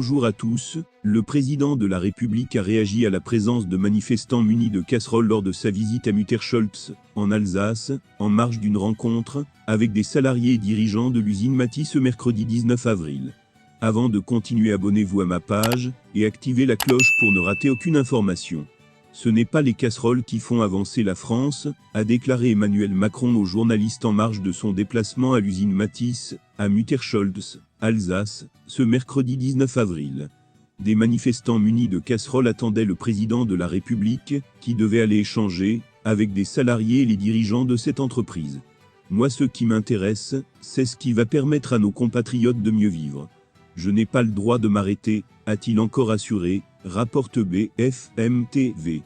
Bonjour à tous, le président de la République a réagi à la présence de manifestants munis de casseroles lors de sa visite à Mutterscholz, en Alsace, en marge d'une rencontre avec des salariés et dirigeants de l'usine Maty ce mercredi 19 avril. Avant de continuer, abonnez-vous à ma page et activez la cloche pour ne rater aucune information. Ce n'est pas les casseroles qui font avancer la France, a déclaré Emmanuel Macron aux journalistes en marge de son déplacement à l'usine Maty, à Mutterscholz, Alsace, ce mercredi 19 avril. Des manifestants munis de casseroles attendaient le président de la République, qui devait aller échanger avec des salariés et les dirigeants de cette entreprise. Moi, ce qui m'intéresse, c'est ce qui va permettre à nos compatriotes de mieux vivre. Je n'ai pas le droit de m'arrêter, a-t-il encore assuré, rapporte BFM TV.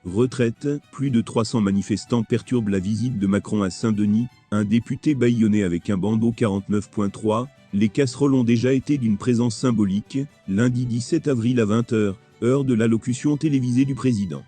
Retraite, plus de 300 manifestants perturbent la visite de Macron à Saint-Denis, un député bâillonné avec un bandeau 49.3, les casseroles ont déjà été d'une présence symbolique, lundi 17 avril à 20h, heure de l'allocution télévisée du président.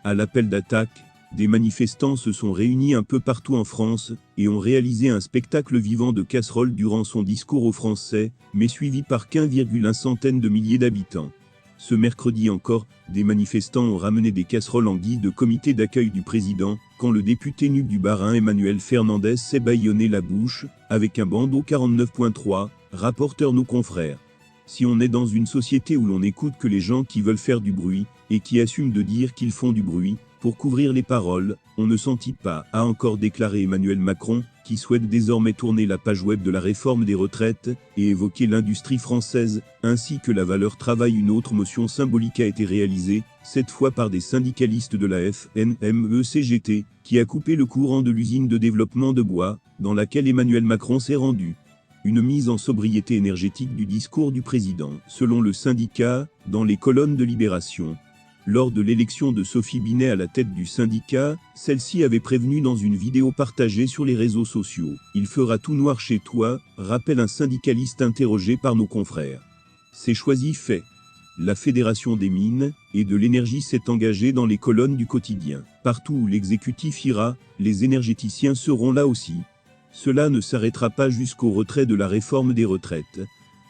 À l'appel d'attaque, des manifestants se sont réunis un peu partout en France et ont réalisé un spectacle vivant de casseroles durant son discours aux Français, mais suivi par 1,1 centaine de milliers d'habitants. Ce mercredi encore, des manifestants ont ramené des casseroles en guise de comité d'accueil du président, quand le député nu du Bas-Rhin Emmanuel Fernandez s'est bâillonné la bouche, avec un bandeau 49.3, rapporteurs nos confrères. Si on est dans une société où l'on n'écoute que les gens qui veulent faire du bruit, et qui assument de dire qu'ils font du bruit, pour couvrir les paroles, on ne s'en tire pas, a encore déclaré Emmanuel Macron, qui souhaite désormais tourner la page web de la réforme des retraites, et évoquer l'industrie française, ainsi que la valeur travail. Une autre motion symbolique a été réalisée, cette fois par des syndicalistes de la FNME-CGT, qui a coupé le courant de l'usine de développement de bois, dans laquelle Emmanuel Macron s'est rendu. Une mise en sobriété énergétique du discours du président, selon le syndicat, dans les colonnes de Libération. Lors de l'élection de Sophie Binet à la tête du syndicat, celle-ci avait prévenu dans une vidéo partagée sur les réseaux sociaux. « Il fera tout noir chez toi », rappelle un syndicaliste interrogé par nos confrères. C'est choisi fait. La Fédération des mines et de l'énergie s'est engagée dans les colonnes du quotidien. Partout où l'exécutif ira, les énergéticiens seront là aussi. Cela ne s'arrêtera pas jusqu'au retrait de la réforme des retraites.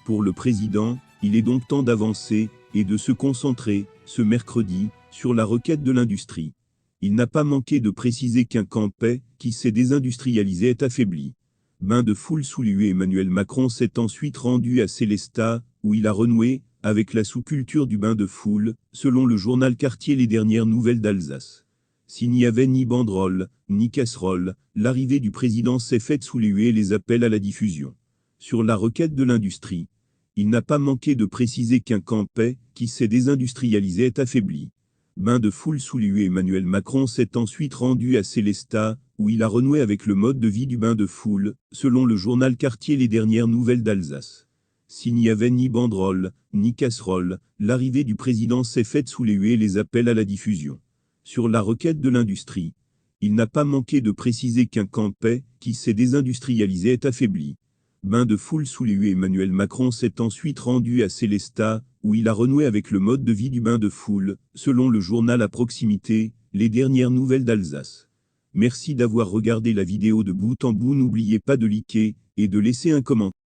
Pour le président, il est donc temps d'avancer et de se concentrer, ce mercredi, sur la requête de l'industrie. Il n'a pas manqué de préciser qu'un camp paix, qui s'est désindustrialisé, est affaibli. Bain de foule sous l'huée. Emmanuel Macron s'est ensuite rendu à Sélestat, où il a renoué avec la sous-culture du bain de foule, selon le journal Quartier. Les dernières nouvelles d'Alsace. S'il n'y avait ni banderole, ni casserole, l'arrivée du président s'est faite sous les huées et les appels à la diffusion. Sur la requête de l'industrie, il n'a pas manqué de préciser qu'un camp paix, qui s'est désindustrialisé, est affaibli. Bain de foule sous les huées. Emmanuel Macron s'est ensuite rendu à Sélestat, où il a renoué avec le mode de vie du bain de foule, selon le journal Quartier. Les dernières nouvelles d'Alsace. S'il n'y avait ni banderole, ni casserole, l'arrivée du président s'est faite sous les huées et les appels à la diffusion. Sur la requête de l'industrie, il n'a pas manqué de préciser qu'un camp paix, qui s'est désindustrialisé, est affaibli. Bain de foule sous les huées. Emmanuel Macron s'est ensuite rendu à Sélestat, où il a renoué avec le mode de vie du bain de foule, selon le journal à proximité, les dernières nouvelles d'Alsace. Merci d'avoir regardé la vidéo de bout en bout. N'oubliez pas de liker et de laisser un commentaire.